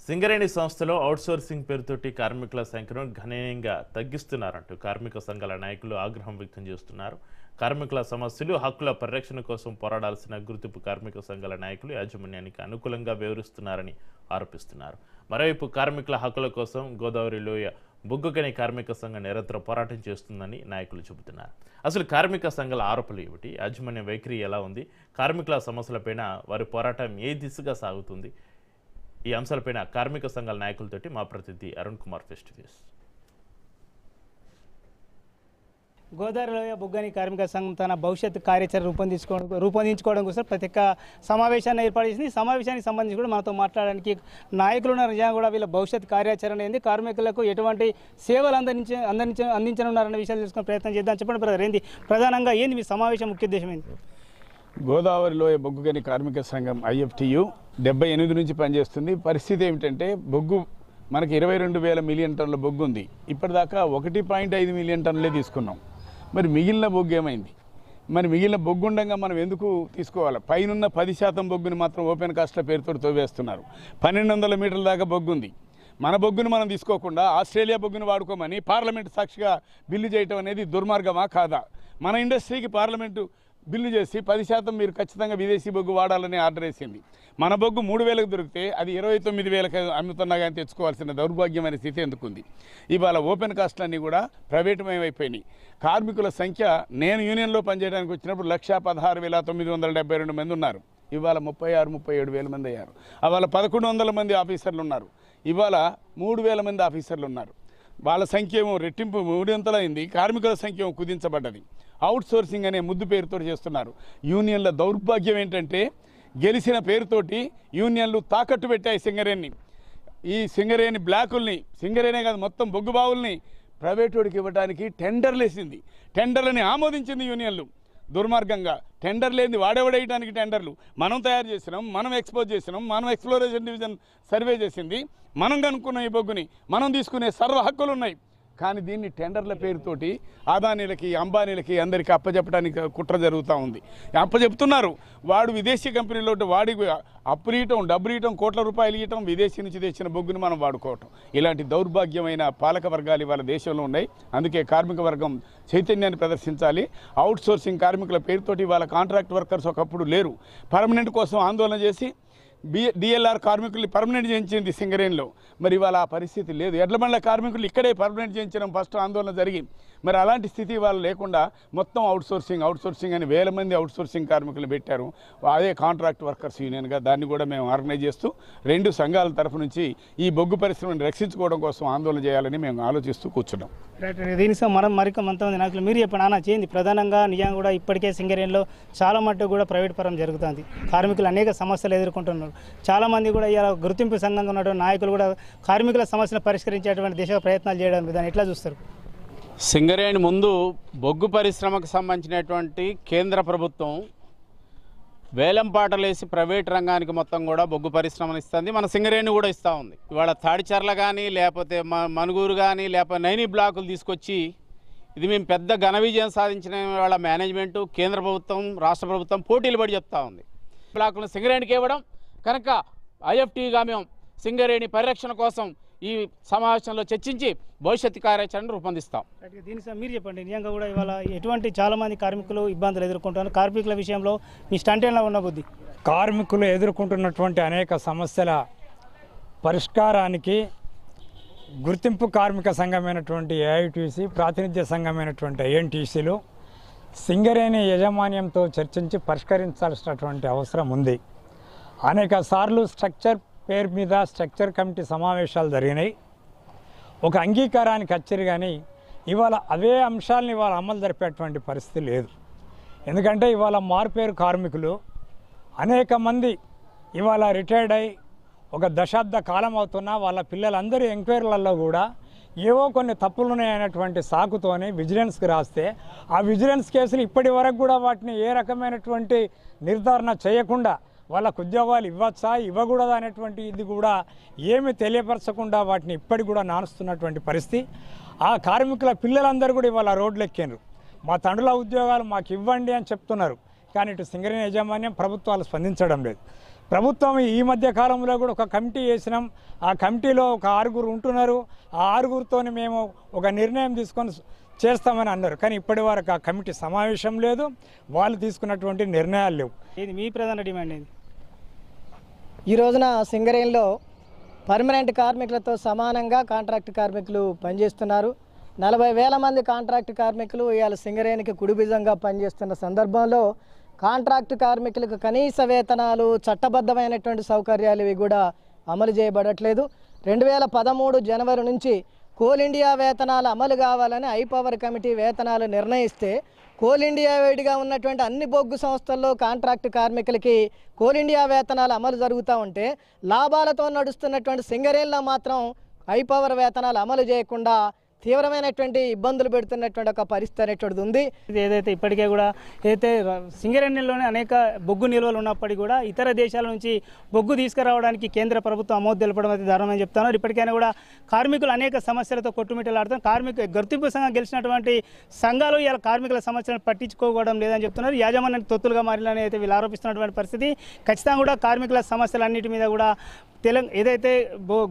సింగరేణి సంస్థలో అవుట్సోర్సింగ్ పేరుతోటి కార్మికుల సంఖ్యను గణనీయంగా తగ్గిస్తున్నారంటూ కార్మిక సంఘాల నాయకులు ఆగ్రహం వ్యక్తం చేస్తున్నారు. కార్మికుల సమస్యలు, హక్కుల పరిరక్షణ కోసం పోరాడాల్సిన గుర్తింపు కార్మిక సంఘాల నాయకులు యాజమాన్యానికి అనుకూలంగా వ్యవహరిస్తున్నారని ఆరోపిస్తున్నారు. మరోవైపు కార్మికుల హక్కుల కోసం గోదావరి లోయ బొగ్గుగని కార్మిక సంఘం నిరంతరం పోరాటం చేస్తుందని నాయకులు చెబుతున్నారు. అసలు కార్మిక సంఘాల ఆరోపణలు ఏమిటి, యాజమాన్య వైఖరి ఎలా ఉంది, కార్మికుల సమస్యలపైన వారి పోరాటం ఏ దిశగా సాగుతుంది? ఈ అంశాలపైన కార్మిక సంఘాల నాయకులతోటి మా ప్రతినిధి Arun Kumar face to face. Godavari లోయ బొగ్గుగని కార్మిక సంఘం తన భవిష్యత్ కార్యాచరణ రూపొందించుకోవడం కోసం ప్రత్యేక సమావేశాన్ని ఏర్పాటు చేసింది. ఈ సమావేశానికి సంబంధించి కూడా మనతో మాట్లాడడానికి నాయకులు ఉన్నారు. నిజంగా కూడా వీళ్ళ భవిష్యత్ కార్యాచరణ ఏంది, కార్మికులకు ఎటువంటి సేవలు అందించనున్నారన్న విషయాలు తెలుసుకునే ప్రయత్నం చేద్దాం. చెప్పండి బ్రదర్, ఏంది ప్రధానంగా ఏంది మీ సమావేశం ముఖ్య ఉద్దేశం ఏంది? గోదావరి లోయ బొగ్గుగని కార్మిక సంఘం IFTU 78 నుంచి పనిచేస్తుంది. పరిస్థితి ఏమిటంటే బొగ్గు మనకి 22,000 మిలియన్ టన్నుల బొగ్గు ఉంది. ఇప్పటిదాకా 1.5 మిలియన్ టన్నులే తీసుకున్నాం. మరి మిగిలిన బొగ్గు ఏమైంది? మరి మిగిలిన బొగ్గు ఉండగా మనం ఎందుకు తీసుకోవాలి? పైనున్న 10% బొగ్గుని మాత్రం ఓపెన్ కాస్ట్ల పేరుతో తోవేస్తున్నారు. 1200 మీటర్ల దాకా బొగ్గు ఉంది. మన బొగ్గును మనం తీసుకోకుండా ఆస్ట్రేలియా బొగ్గును వాడుకోమని పార్లమెంటు సాక్షిగా బిల్లు చేయటం అనేది దుర్మార్గమా కాదా? మన ఇండస్ట్రీకి పార్లమెంటు బిల్లు చేసి 10% మీరు ఖచ్చితంగా విదేశీ బొగ్గు వాడాలని ఆర్డర్ వేసింది. మన బొగ్గు 3,000కు దొరికితే అది 29,000కు అమ్ముతున్నా కానీ తెచ్చుకోవాల్సిన దౌర్భాగ్యమైన స్థితి ఎందుకుంది? ఇవాళ ఓపెన్ కాస్ట్లన్నీ కూడా ప్రైవేటమయమైపోయినాయి. కార్మికుల సంఖ్య, నేను యూనియన్లో పనిచేయడానికి వచ్చినప్పుడు 1,16,972 మంది ఉన్నారు. ఇవాళ 36-37 వేల మంది అయ్యారు. ఇవాళ 1,100 మంది ఆఫీసర్లు ఉన్నారు. ఇవాళ 3,000 మంది ఆఫీసర్లు ఉన్నారు. వాళ్ళ సంఖ్య ఏమో రెట్టింపు 3 అయింది, కార్మికుల సంఖ్య ఏమో కుదించబడ్డది. అవుట్ సోర్సింగ్ అనే ముద్దు పేరుతో చేస్తున్నారు. యూనియన్ల దౌర్భాగ్యం ఏంటంటే గెలిచిన పేరుతోటి యూనియన్లు తాకట్టు పెట్టాయి సింగరేణిని. ఈ సింగరేణి బ్లాకుల్ని, సింగరేణే కాదు మొత్తం బొగ్గు బావుల్ని ప్రైవేటోడికి ఇవ్వడానికి టెండర్లు వేసింది. టెండర్లని ఆమోదించింది యూనియన్లు. దుర్మార్గంగా టెండర్ లేని వాడేవాడేయడానికి టెండర్లు మనం తయారు చేసినాం, మనం ఎక్స్పోజ్ చేసినాం, మనం ఎక్స్ప్లోరేషన్ డివిజన్ సర్వే చేసింది, మనం కనుక్కున్న ఈ బొగ్గుని మనం తీసుకునే సర్వ హక్కులు ఉన్నాయి. కానీ దీన్ని టెండర్ల పేరుతోటి అదానీలకి, అంబానీలకి అందరికీ అప్పచెప్పడానికి కుట్ర జరుగుతూ ఉంది. అప్పచెప్తున్నారు. వాడు విదేశీ కంపెనీలో వాడికి అప్పులు ఇవ్వటం, డబ్బులు ఇవ్వటం, కోట్ల రూపాయలు ఇవ్వటం, విదేశీ నుంచి తెచ్చిన బొగ్గుని మనం వాడుకోవటం. ఇలాంటి దౌర్భాగ్యమైన పాలక వర్గాలు ఇవాళ దేశంలో ఉన్నాయి. అందుకే కార్మిక వర్గం చైతన్యాన్ని ప్రదర్శించాలి. అవుట్ సోర్సింగ్ కార్మికుల పేరుతోటి వాళ్ళ కాంట్రాక్ట్ వర్కర్స్ ఒకప్పుడు లేరు. పర్మనెంట్ కోసం ఆందోళన చేసి DLR కార్మికుల్ని పర్మనెంట్ చేయించింది సింగరేణిలో. మరి ఇవాళ ఆ పరిస్థితి లేదు. ఎడ్ల బండ్ల కార్మికులు ఇక్కడే పర్మనెంట్ చేయించడం ఫస్ట్ ఆందోళన జరిగి, మరి అలాంటి స్థితి ఇవాళ లేకుండా మొత్తం అవుట్ సోర్సింగ్ అని 1,000 మంది అవుట్ సోర్సింగ్ కార్మికులు పెట్టారు. అదే కాంట్రాక్ట్ వర్కర్స్ యూనియన్గా దాన్ని కూడా మేము ఆర్గనైజ్ చేస్తూ 2 సంఘాల తరఫు నుంచి ఈ బొగ్గు పరిశ్రమను రక్షించుకోవడం కోసం ఆందోళన చేయాలని మేము ఆలోచిస్తూ కూర్చున్నాం. దీనికి మనం కొంతమంది నాయకులు మీరు చెప్పండి అన్న చేయండి. ప్రధానంగా నిజంగా కూడా ఇప్పటికే సింగరేణిలో చాలా మట్టుకు కూడా ప్రైవేట్ పరం జరుగుతుంది. కార్మికులు అనేక సమస్యలు ఎదుర్కొంటున్నారు. చాలామంది కూడా ఇలా గుర్తింపు సంఘంగా ఉన్నటువంటి నాయకులు కూడా కార్మికుల సమస్యలు పరిష్కరించేటువంటి దిశగా ప్రయత్నాలు చేయడం దాన్ని ఎట్లా చూస్తారు? సింగరేణి ముందు బొగ్గు పరిశ్రమకు సంబంధించినటువంటి కేంద్ర ప్రభుత్వం వేలంపాటలేసి ప్రైవేట్ రంగానికి మొత్తం కూడా బొగ్గు పరిశ్రమను ఇస్తుంది. మన సింగరేణి కూడా ఇస్తూ ఉంది. ఇవాళ తాడిచర్ల కానీ, లేకపోతే మనుగూరు కానీ, లేకపోతే నైని బ్లాకులు తీసుకొచ్చి ఇది మేము పెద్ద ఘన విజయం సాధించిన వాళ్ళ మేనేజ్మెంటు, కేంద్ర ప్రభుత్వం, రాష్ట్ర ప్రభుత్వం పోటీలు పడి చెప్తా ఉంది. బ్లాకులను సింగరేణికి ఇవ్వడం కనుక IFTగా మేము సింగరేణి పరిరక్షణ కోసం ఈ సమావేశంలో చర్చించి భవిష్యత్తు కార్యాచరణ రూపొందిస్తాం. దీనికి మీరు చెప్పండి. నిజంగా కూడా ఇవాళ ఎటువంటి చాలామంది కార్మికులు ఇబ్బందులు ఎదుర్కొంటున్నారు. కార్మికుల విషయంలో మీ స్టాండ్ ఎలా ఉన్న బుద్ధి? కార్మికులు ఎదుర్కొంటున్నటువంటి అనేక సమస్యల పరిష్కారానికి గుర్తింపు కార్మిక సంఘమైనటువంటి AITC, ప్రాతినిధ్య సంఘమైనటువంటి INTCలు సింగరేణి యాజమాన్యంతో చర్చించి పరిష్కరించాల్సినటువంటి అవసరం ఉంది. అనేక సార్లు స్ట్రక్చర్ పేరు మీద స్ట్రక్చర్ కమిటీ సమావేశాలు జరిగినాయి. ఒక అంగీకారానికి వచ్చారు, కానీ ఇవాళ అవే అంశాలను ఇవాళ అమలు జరిపేటువంటి పరిస్థితి లేదు. ఎందుకంటే ఇవాళ మారుపేరు కార్మికులు అనేక మంది ఇవాళ రిటైర్డ్ అయ్యి ఒక దశాబ్ద కాలం అవుతున్నా వాళ్ళ పిల్లలందరూ ఎంక్వైరీలలో కూడా ఏవో కొన్ని తప్పులు ఉన్నాయనేటువంటి సాకుతోనే విజిలెన్స్కి రాస్తే ఆ విజిలెన్స్ కేసులు ఇప్పటి వరకు కూడా వాటిని ఏ రకమైనటువంటి నిర్ధారణ చేయకుండా వాళ్ళకు ఉద్యోగాలు ఇవ్వచ్చా ఇవ్వకూడదా అనేటువంటి ఇది కూడా ఏమి తెలియపరచకుండా వాటిని ఇప్పటికి కూడా నానుస్తున్నటువంటి పరిస్థితి. ఆ కార్మికుల పిల్లలందరూ కూడా ఇవాళ రోడ్లు ఎక్కినారు. మా తండ్రుల ఉద్యోగాలు మాకు ఇవ్వండి అని చెప్తున్నారు. కానీ ఇటు సింగరేణి యాజమాన్యం, ప్రభుత్వాలు స్పందించడం లేదు. ప్రభుత్వం ఈ మధ్య కాలంలో కూడా ఒక కమిటీ వేసినాం. ఆ కమిటీలో ఒక 6 ఉంటున్నారు. ఆ 6 మేము ఒక నిర్ణయం తీసుకొని చేస్తామని అన్నారు. కానీ ఇప్పటి వరకు ఆ కమిటీ సమావేశం లేదు, వాళ్ళు తీసుకున్నటువంటి నిర్ణయాలు లేవు. ఇది మీ ప్రధాన డిమాండ్ ఏంది? ఈ రోజున సింగరేణిలో పర్మనెంట్ కార్మికులతో సమానంగా కాంట్రాక్ట్ కార్మికులు పనిచేస్తున్నారు. 40,000 మంది కాంట్రాక్ట్ కార్మికులు ఇవాళ సింగరేణికి కుడిబిజంగా పనిచేస్తున్న సందర్భంలో కాంట్రాక్ట్ కార్మికులకు కనీస వేతనాలు, చట్టబద్ధమైనటువంటి సౌకర్యాలు ఇవి కూడా అమలు చేయబడట్లేదు. 2013 జనవరి నుంచి కోల్ ఇండియా వేతనాలు అమలు కావాలని ఐపవర్ కమిటీ వేతనాలు నిర్ణయిస్తే కోల్ ఇండియా వేడిగా ఉన్నటువంటి అన్ని బొగ్గు సంస్థల్లో కాంట్రాక్ట్ కార్మికులకి కోల్ ఇండియా వేతనాలు అమలు జరుగుతూ ఉంటే లాభాలతో నడుస్తున్నటువంటి సింగరేణిలో మాత్రం ఐపవర్ వేతనాలు అమలు చేయకుండా తీవ్రమైనటువంటి ఇబ్బందులు పెడుతున్నటువంటి ఒక పరిస్థితి అనేటువంటిది ఉంది. ఇది ఏదైతే ఇప్పటికే కూడా ఏదైతే సింగరేణిలోనే అనేక బొగ్గు నిల్వలు ఉన్నప్పటికీ కూడా ఇతర దేశాల నుంచి బొగ్గు తీసుకురావడానికి కేంద్ర ప్రభుత్వం ఆమోదం తెలపడం అయితే దారుణమని చెప్తున్నారు. ఇప్పటికైనా కూడా కార్మికులు అనేక సమస్యలతో కొట్టుమిట్టలాడుతారు. గుర్తింపు సంఘం గెలిచినటువంటి సంఘాలు ఇలా కార్మికుల సమస్యలను పట్టించుకోవడం లేదని చెప్తున్నారు. యాజమాన్యానికి తొత్తులుగా మారిలని అయితే వీళ్ళు ఆరోపిస్తున్నటువంటి పరిస్థితి. ఖచ్చితంగా కూడా కార్మికుల సమస్యలన్నిటి మీద కూడా ఏదైతే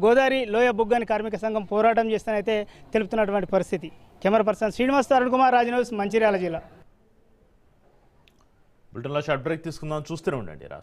గోదావరి లోయ బొగ్గాని కార్మిక సంఘం పోరాటం చేస్తానైతే తెలుపుతున్నటువంటి పరిస్థితి. Camera person Srinivas, Arun Kumar, Raj news, Mancherial జిల్లా. బులెటిన్లో షార్ట్ బ్రేక్ తీసుకుందాం, చూస్తూనే ఉండండి.